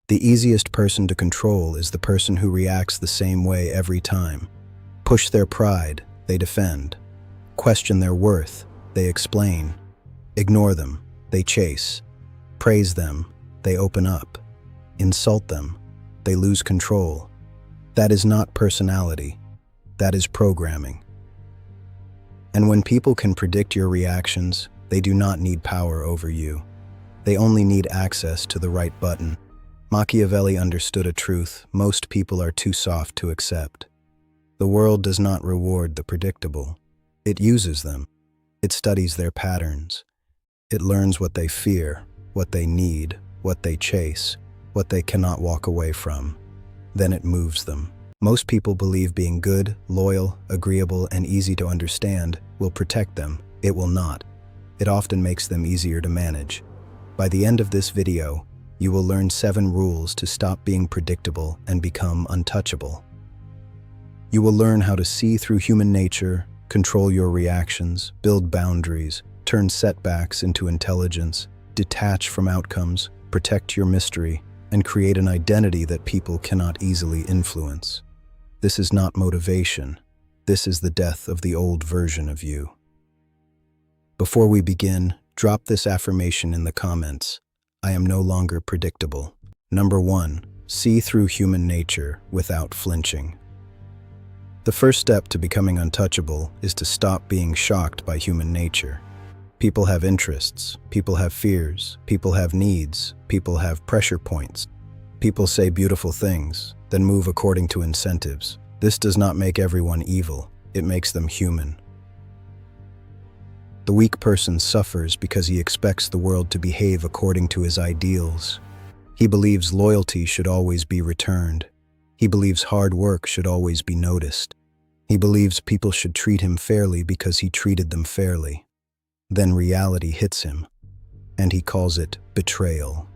The easiest person to control is the person who reacts the same way every time. Push their pride, they defend. Question their worth, they explain. Ignore them, they chase. Praise them, they open up. Insult them, they lose control. That is not personality. That is programming. And when people can predict your reactions, they do not need power over you. They only need access to the right button. Machiavelli understood a truth most people are too soft to accept. The world does not reward the predictable. It uses them. It studies their patterns. It learns what they fear, what they need, what they chase, what they cannot walk away from. Then it moves them. Most people believe being good, loyal, agreeable, and easy to understand will protect them. It will not. It often makes them easier to manage. By the end of this video, you will learn 7 rules to stop being predictable and become untouchable. You will learn how to see through human nature, control your reactions, build boundaries, turn setbacks into intelligence, detach from outcomes, protect your mystery, and create an identity that people cannot easily influence. This is not motivation. This is the death of the old version of you. Before we begin, drop this affirmation in the comments. I am no longer predictable. Number 1, see through human nature without flinching. The first step to becoming untouchable is to stop being shocked by human nature. People have interests, people have fears, people have needs, people have pressure points. People say beautiful things, then move according to incentives. This does not make everyone evil, it makes them human. The weak person suffers because he expects the world to behave according to his ideals. He believes loyalty should always be returned. He believes hard work should always be noticed. He believes people should treat him fairly because he treated them fairly. Then reality hits him, and he calls it betrayal.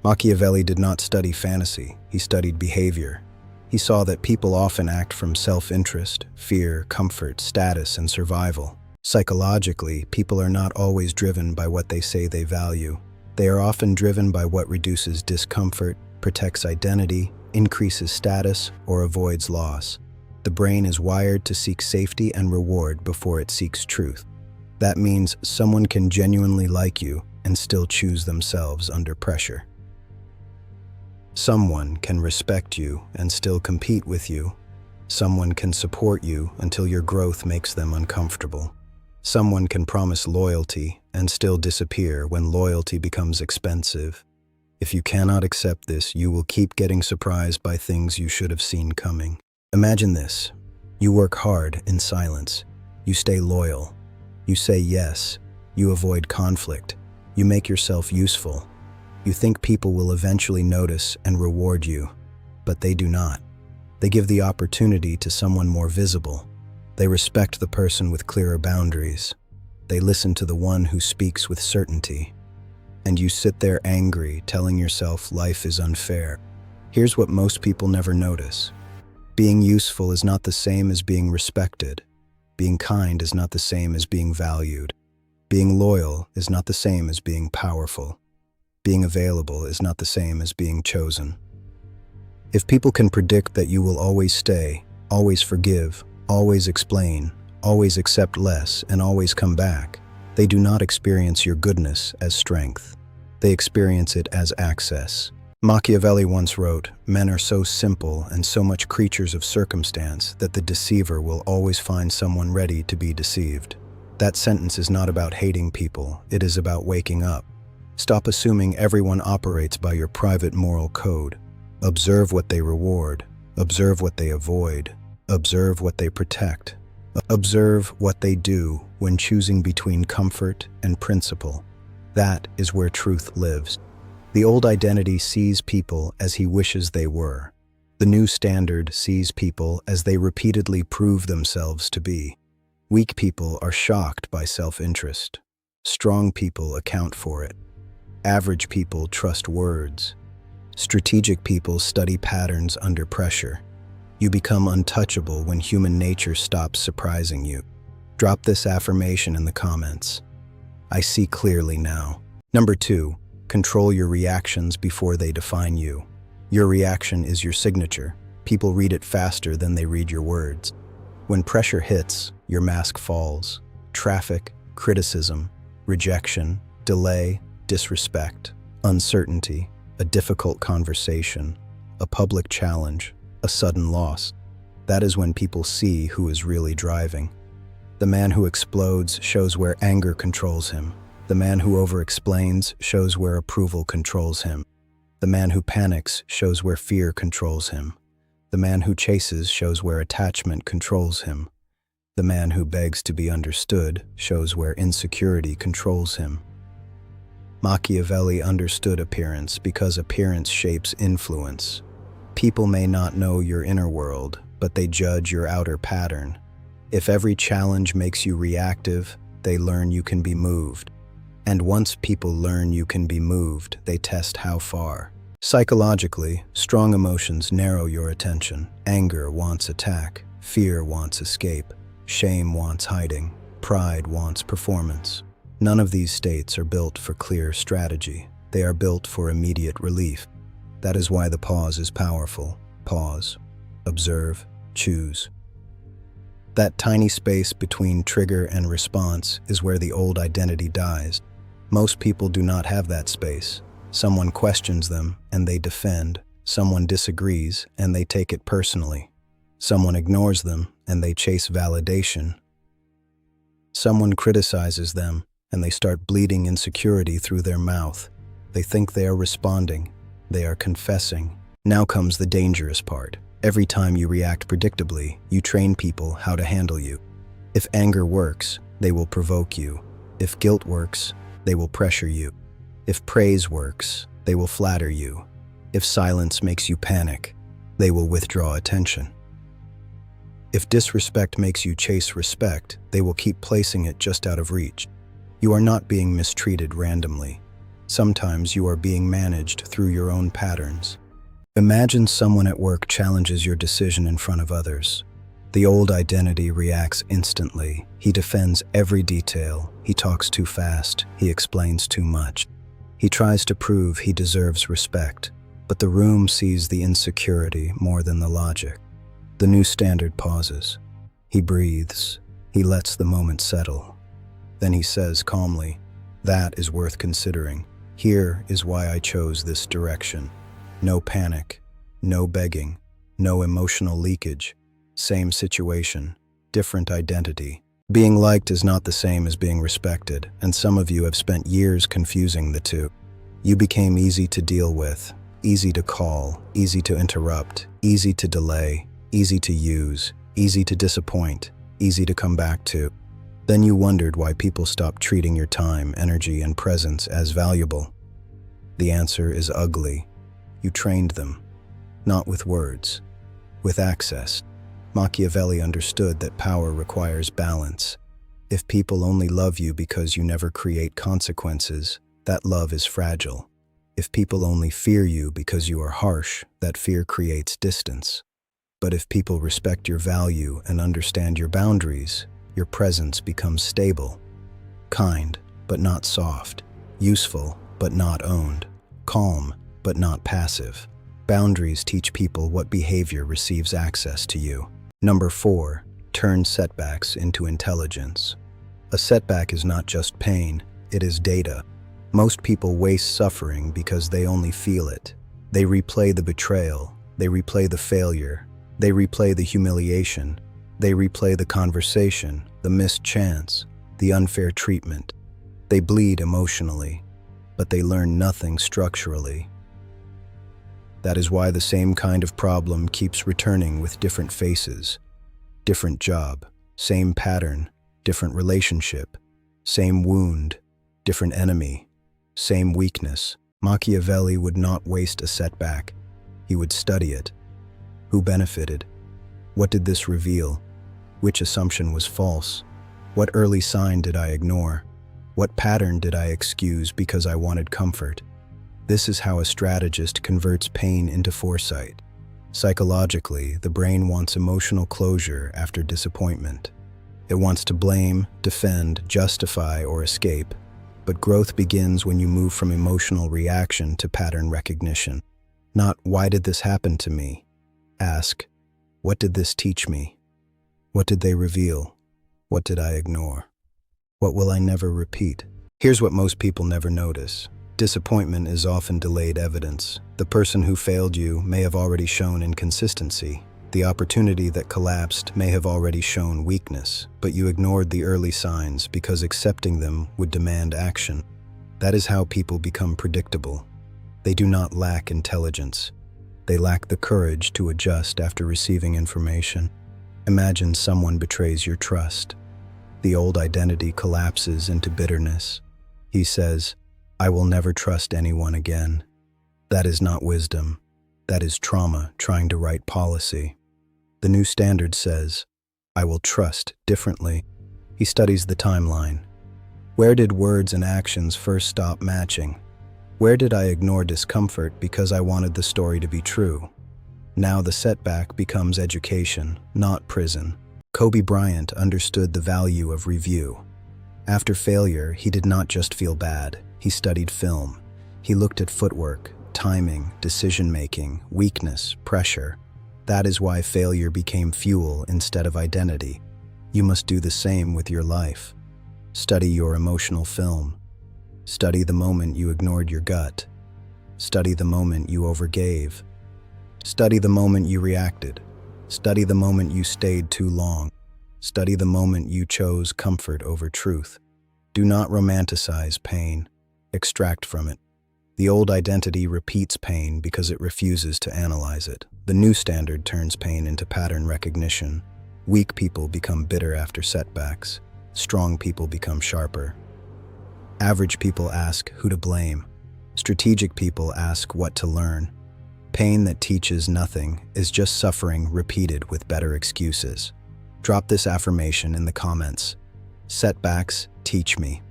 Machiavelli did not study fantasy, he studied behavior. He saw that people often act from self-interest, fear, comfort, status, and survival. Psychologically, people are not always driven by what they say they value. They are often driven by what reduces discomfort, protects identity, increases status, or avoids loss. The brain is wired to seek safety and reward before it seeks truth. That means someone can genuinely like you and still choose themselves under pressure. Someone can respect you and still compete with you. Someone can support you until your growth makes them uncomfortable. Someone can promise loyalty and still disappear when loyalty becomes expensive. If you cannot accept this, you will keep getting surprised by things you should have seen coming. Imagine this. You work hard in silence. You stay loyal. You say yes. You avoid conflict. You make yourself useful. You think people will eventually notice and reward you, but they do not. They give the opportunity to someone more visible. They respect the person with clearer boundaries. They listen to the one who speaks with certainty. And you sit there angry, telling yourself life is unfair. Here's what most people never notice. Being useful is not the same as being respected. Being kind is not the same as being valued. Being loyal is not the same as being powerful. Being available is not the same as being chosen. If people can predict that you will always stay, always forgive, always explain, always accept less, and always come back, they do not experience your goodness as strength. They experience it as access. Machiavelli once wrote, "Men are so simple and so much creatures of circumstance that the deceiver will always find someone ready to be deceived." That sentence is not about hating people, it is about waking up. Stop assuming everyone operates by your private moral code. Observe what they reward. Observe what they avoid. Observe what they protect. Observe what they do when choosing between comfort and principle. That is where truth lives. The old identity sees people as he wishes they were. The new standard sees people as they repeatedly prove themselves to be. Weak people are shocked by self-interest. Strong people account for it. Average people trust words. Strategic people study patterns under pressure. You become untouchable when human nature stops surprising you. Drop this affirmation in the comments. I see clearly now. Number 2, Control your reactions before they define you. Your reaction is your signature. People read it faster than they read your words. When pressure hits, your mask falls. Traffic, criticism, rejection, delay, disrespect, uncertainty, a difficult conversation, a public challenge, a sudden loss. That is when people see who is really driving. The man who explodes shows where anger controls him. The man who over-explains shows where approval controls him. The man who panics shows where fear controls him. The man who chases shows where attachment controls him. The man who begs to be understood shows where insecurity controls him. Machiavelli understood appearance because appearance shapes influence. People may not know your inner world, but they judge your outer pattern. If every challenge makes you reactive, they learn you can be moved. And once people learn you can be moved, they test how far. Psychologically, strong emotions narrow your attention. Anger wants attack, fear wants escape, shame wants hiding, pride wants performance. None of these states are built for clear strategy. They are built for immediate relief. That is why the pause is powerful. Pause, observe, choose. That tiny space between trigger and response is where the old identity dies. Most people do not have that space. Someone questions them and they defend. Someone disagrees and they take it personally. Someone ignores them and they chase validation. Someone criticizes them and they start bleeding insecurity through their mouth. They think they are responding. They are confessing. Now comes the dangerous part. Every time you react predictably, you train people how to handle you. If anger works, they will provoke you. If guilt works, they will pressure you. If praise works, they will flatter you. If silence makes you panic, they will withdraw attention. If disrespect makes you chase respect, they will keep placing it just out of reach. You are not being mistreated randomly. Sometimes you are being managed through your own patterns. Imagine someone at work challenges your decision in front of others. The old identity reacts instantly. He defends every detail. He talks too fast. He explains too much. He tries to prove he deserves respect, but the room sees the insecurity more than the logic. The new standard pauses. He breathes. He lets the moment settle. Then he says calmly, "That is worth considering. Here is why I chose this direction." No panic, no begging, no emotional leakage. Same situation, different identity. Being liked is not the same as being respected, and some of you have spent years confusing the two. You became easy to deal with, easy to call, easy to interrupt, easy to delay, easy to use, easy to disappoint, easy to come back to. Then you wondered why people stopped treating your time, energy, and presence as valuable. The answer is ugly. You trained them, not with words, with access. Machiavelli understood that power requires balance. If people only love you because you never create consequences, that love is fragile. If people only fear you because you are harsh, that fear creates distance. But if people respect your value and understand your boundaries, your presence becomes stable. Kind, but not soft. Useful, but not owned. Calm, but not passive. Boundaries teach people what behavior receives access to you. Number 4, turn setbacks into intelligence. A setback is not just pain, it is data. Most people waste suffering because they only feel it. They replay the betrayal, they replay the failure, they replay the humiliation, they replay the conversation, the missed chance, the unfair treatment. They bleed emotionally, but they learn nothing structurally. That is why the same kind of problem keeps returning with different faces. Different job, same pattern, different relationship, same wound, different enemy, same weakness. Machiavelli would not waste a setback. He would study it. Who benefited? What did this reveal? Which assumption was false? What early sign did I ignore? What pattern did I excuse because I wanted comfort? This is how a strategist converts pain into foresight. Psychologically, the brain wants emotional closure after disappointment. It wants to blame, defend, justify, or escape. But growth begins when you move from emotional reaction to pattern recognition. Not, why did this happen to me? Ask, what did this teach me? What did they reveal? What did I ignore? What will I never repeat? Here's what most people never notice. Disappointment is often delayed evidence. The person who failed you may have already shown inconsistency. The opportunity that collapsed may have already shown weakness, but you ignored the early signs because accepting them would demand action. That is how people become predictable. They do not lack intelligence. They lack the courage to adjust after receiving information. Imagine someone betrays your trust. The old identity collapses into bitterness. He says, I will never trust anyone again. That is not wisdom. That is trauma trying to write policy. The new standard says, I will trust differently. He studies the timeline. Where did words and actions first stop matching? Where did I ignore discomfort because I wanted the story to be true? Now the setback becomes education, not prison. Kobe Bryant understood the value of review. After failure, he did not just feel bad. He studied film. He looked at footwork, timing, decision-making, weakness, pressure. That is why failure became fuel instead of identity. You must do the same with your life. Study your emotional film. Study the moment you ignored your gut. Study the moment you overgave. Study the moment you reacted. Study the moment you stayed too long. Study the moment you chose comfort over truth. Do not romanticize pain. Extract from it. The old identity repeats pain because it refuses to analyze it. The new standard turns pain into pattern recognition. Weak people become bitter after setbacks. Strong people become sharper. Average people ask who to blame. Strategic people ask what to learn. Pain that teaches nothing is just suffering repeated with better excuses. Drop this affirmation in the comments. Setbacks teach me.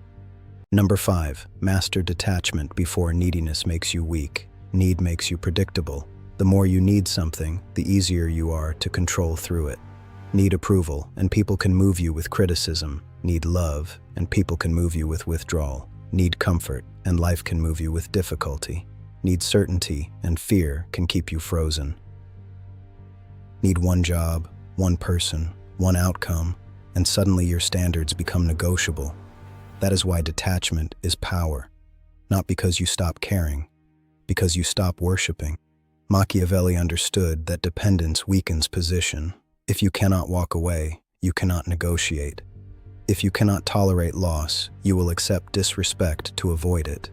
Number 5, master detachment before neediness makes you weak. Need makes you predictable. The more you need something, the easier you are to control through it. Need approval, and people can move you with criticism. Need love, and people can move you with withdrawal. Need comfort, and life can move you with difficulty. Need certainty, and fear can keep you frozen. Need one job, one person, one outcome, and suddenly your standards become negotiable. That is why detachment is power. Not because you stop caring, because you stop worshiping. Machiavelli understood that dependence weakens position. If you cannot walk away, you cannot negotiate. If you cannot tolerate loss, you will accept disrespect to avoid it.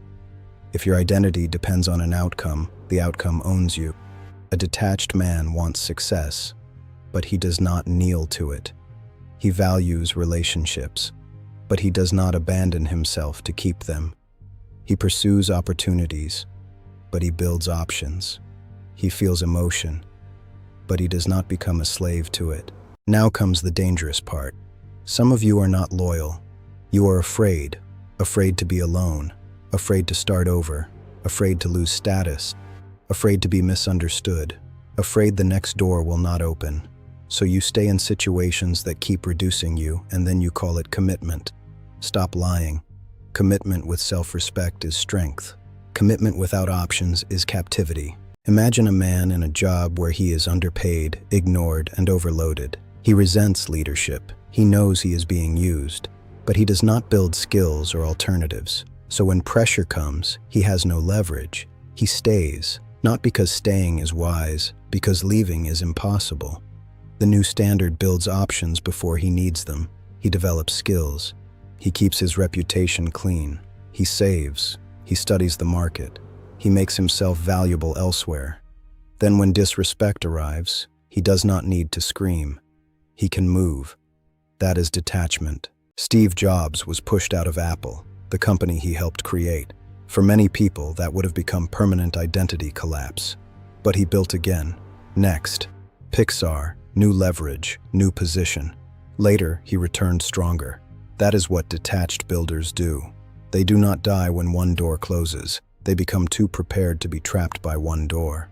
If your identity depends on an outcome, the outcome owns you. A detached man wants success, but he does not kneel to it. He values relationships, but he does not abandon himself to keep them. He pursues opportunities, but he builds options. He feels emotion, but he does not become a slave to it. Now comes the dangerous part. Some of you are not loyal. You are afraid to be alone, afraid to start over, afraid to lose status, afraid to be misunderstood, afraid the next door will not open. So you stay in situations that keep reducing you, and then you call it commitment. Stop lying. Commitment with self-respect is strength. Commitment without options is captivity. Imagine a man in a job where he is underpaid, ignored, and overloaded. He resents leadership. He knows he is being used, but he does not build skills or alternatives. So when pressure comes, he has no leverage. He stays, not because staying is wise, because leaving is impossible. The new standard builds options before he needs them. He develops skills. He keeps his reputation clean. He saves. He studies the market. He makes himself valuable elsewhere. Then when disrespect arrives, he does not need to scream. He can move. That is detachment. Steve Jobs was pushed out of Apple, the company he helped create. For many people, that would have become permanent identity collapse. But he built again. Next, Pixar, new leverage, new position. Later, he returned stronger. That is what detached builders do. They do not die when one door closes. They become too prepared to be trapped by one door.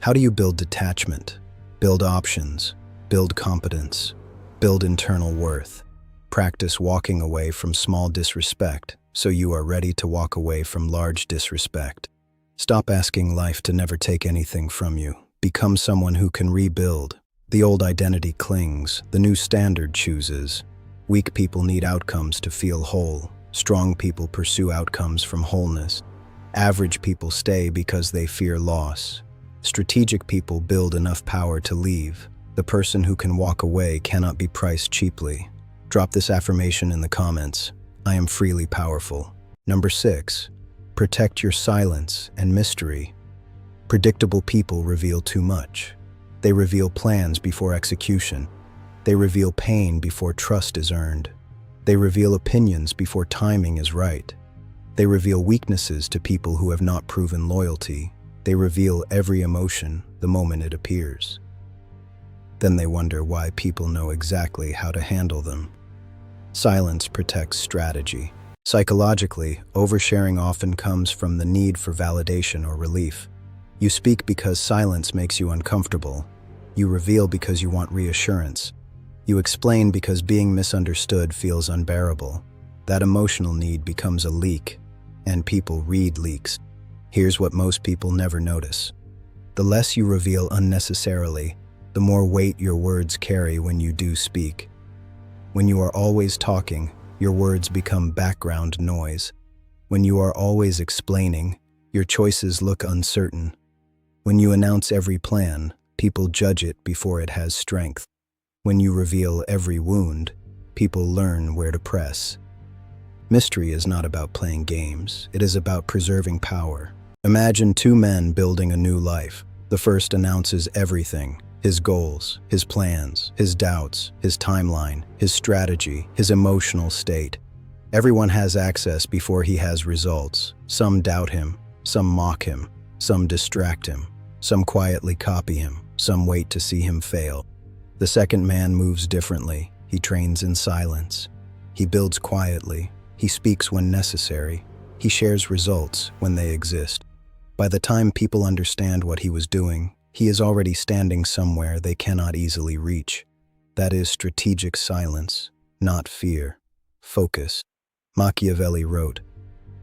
How do you build detachment? Build options. Build competence. Build internal worth. Practice walking away from small disrespect so you are ready to walk away from large disrespect. Stop asking life to never take anything from you. Become someone who can rebuild. The old identity clings, the new standard chooses. Weak people need outcomes to feel whole. Strong people pursue outcomes from wholeness. Average people stay because they fear loss. Strategic people build enough power to leave. The person who can walk away cannot be priced cheaply. Drop this affirmation in the comments. I am freely powerful. Number 6. Protect your silence and mystery. Predictable people reveal too much. They reveal plans before execution. They reveal pain before trust is earned. They reveal opinions before timing is right. They reveal weaknesses to people who have not proven loyalty. They reveal every emotion the moment it appears. Then they wonder why people know exactly how to handle them. Silence protects strategy. Psychologically, oversharing often comes from the need for validation or relief. You speak because silence makes you uncomfortable. You reveal because you want reassurance. You explain because being misunderstood feels unbearable. That emotional need becomes a leak, and people read leaks. Here's what most people never notice. The less you reveal unnecessarily, the more weight your words carry when you do speak. When you are always talking, your words become background noise. When you are always explaining, your choices look uncertain. When you announce every plan, people judge it before it has strength. When you reveal every wound, people learn where to press. Mystery is not about playing games. It is about preserving power. Imagine two men building a new life. The first announces everything: his goals, his plans, his doubts, his timeline, his strategy, his emotional state. Everyone has access before he has results. Some doubt him, some mock him, some distract him, some quietly copy him, some wait to see him fail. The second man moves differently. He trains in silence. He builds quietly. He speaks when necessary. He shares results when they exist. By the time people understand what he was doing, he is already standing somewhere they cannot easily reach. That is strategic silence, not fear. Focus. Machiavelli wrote,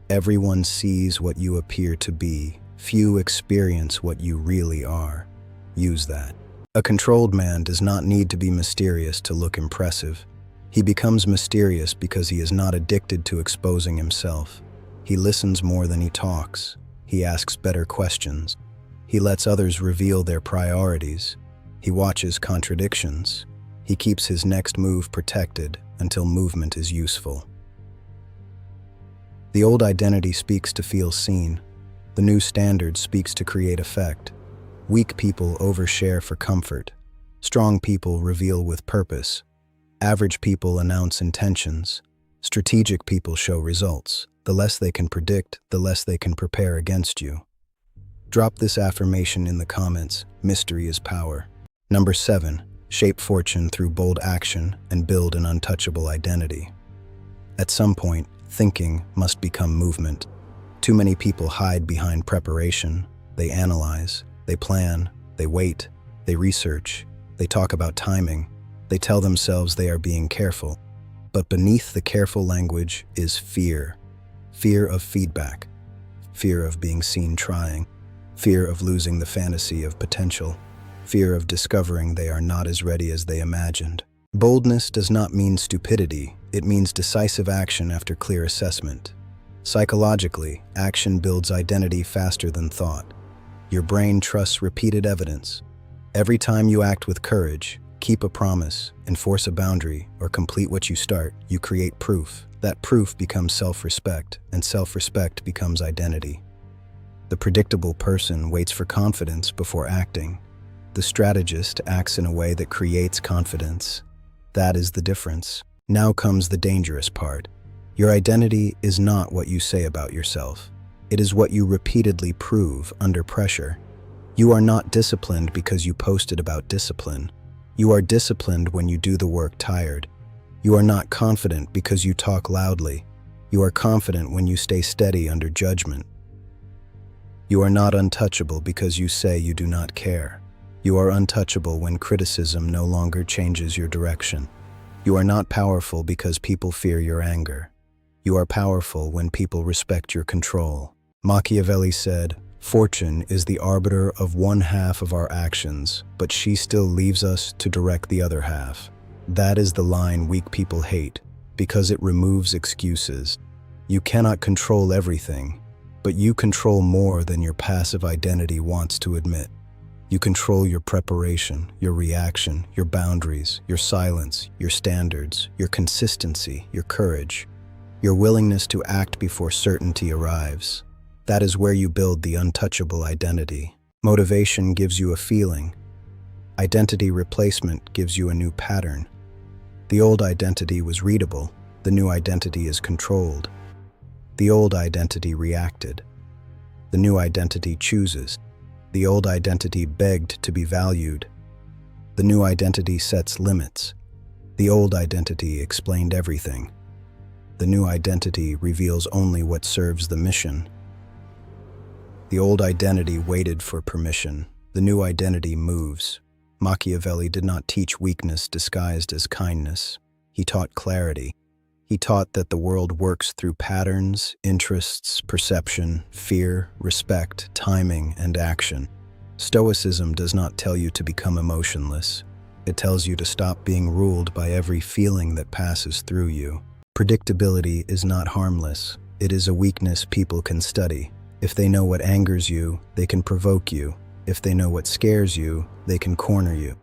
"Everyone sees what you appear to be. Few experience what you really are." Use that. A controlled man does not need to be mysterious to look impressive. He becomes mysterious because he is not addicted to exposing himself. He listens more than he talks. He asks better questions. He lets others reveal their priorities. He watches contradictions. He keeps his next move protected until movement is useful. The old identity speaks to feel seen. The new standard speaks to create effect. Weak people overshare for comfort. Strong people reveal with purpose. Average people announce intentions. Strategic people show results. The less they can predict, the less they can prepare against you. Drop this affirmation in the comments. Mystery is power. Number 7. Shape fortune through bold action and build an untouchable identity. At some point, thinking must become movement. Too many people hide behind preparation. They analyze, they plan, they wait, they research, they talk about timing. They tell themselves they are being careful. But beneath the careful language is fear. Fear of feedback. Fear of being seen trying. Fear of losing the fantasy of potential. Fear of discovering they are not as ready as they imagined. Boldness does not mean stupidity. It means decisive action after clear assessment. Psychologically, action builds identity faster than thought. Your brain trusts repeated evidence. Every time you act with courage, keep a promise, enforce a boundary, or complete what you start, you create proof. That proof becomes self-respect, and self-respect becomes identity. The predictable person waits for confidence before acting. The strategist acts in a way that creates confidence. That is the difference. Now comes the dangerous part. Your identity is not what you say about yourself. It is what you repeatedly prove under pressure. You are not disciplined because you posted about discipline. You are disciplined when you do the work tired. You are not confident because you talk loudly. You are confident when you stay steady under judgment. You are not untouchable because you say you do not care. You are untouchable when criticism no longer changes your direction. You are not powerful because people fear your anger. You are powerful when people respect your control. Machiavelli said, "Fortune is the arbiter of one half of our actions, but she still leaves us to direct the other half." That is the line weak people hate, because it removes excuses. You cannot control everything, but you control more than your passive identity wants to admit. You control your preparation, your reaction, your boundaries, your silence, your standards, your consistency, your courage, your willingness to act before certainty arrives. That is where you build the untouchable identity. Motivation gives you a feeling. Identity replacement gives you a new pattern. The old identity was readable. The new identity is controlled. The old identity reacted. The new identity chooses. The old identity begged to be valued. The new identity sets limits. The old identity explained everything. The new identity reveals only what serves the mission. The old identity waited for permission. The new identity moves. Machiavelli did not teach weakness disguised as kindness. He taught clarity. He taught that the world works through patterns, interests, perception, fear, respect, timing, and action. Stoicism does not tell you to become emotionless. It tells you to stop being ruled by every feeling that passes through you. Predictability is not harmless. It is a weakness people can study. If they know what angers you, they can provoke you. If they know what scares you, they can corner you.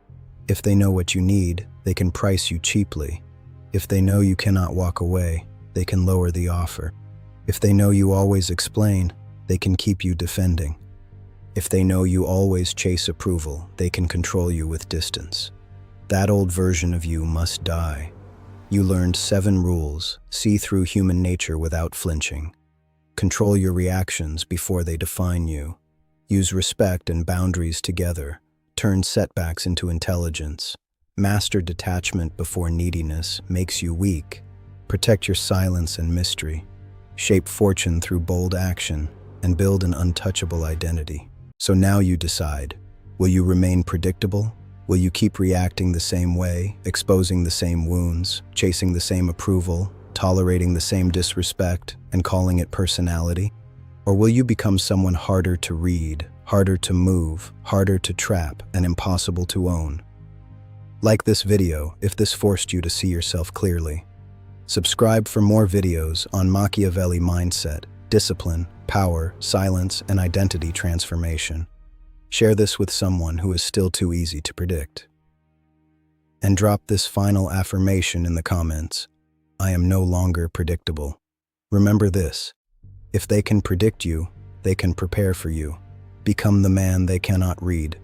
If they know what you need, they can price you cheaply. If they know you cannot walk away, they can lower the offer. If they know you always explain, they can keep you defending. If they know you always chase approval, they can control you with distance. That old version of you must die. You learned 7 rules. See through human nature without flinching. Control your reactions before they define you. Use respect and boundaries together. Turn setbacks into intelligence. Master detachment before neediness makes you weak. Protect your silence and mystery. Shape fortune through bold action and build an untouchable identity. So now you decide. Will you remain predictable? Will you keep reacting the same way, exposing the same wounds, chasing the same approval, tolerating the same disrespect, and calling it personality? Or will you become someone harder to read, harder to move, harder to trap, and impossible to own? Like this video if this forced you to see yourself clearly. Subscribe for more videos on Machiavelli Mindset, discipline, power, silence, and identity transformation. Share this with someone who is still too easy to predict. And drop this final affirmation in the comments. I am no longer predictable. Remember this. If they can predict you, they can prepare for you. Become the man they cannot read.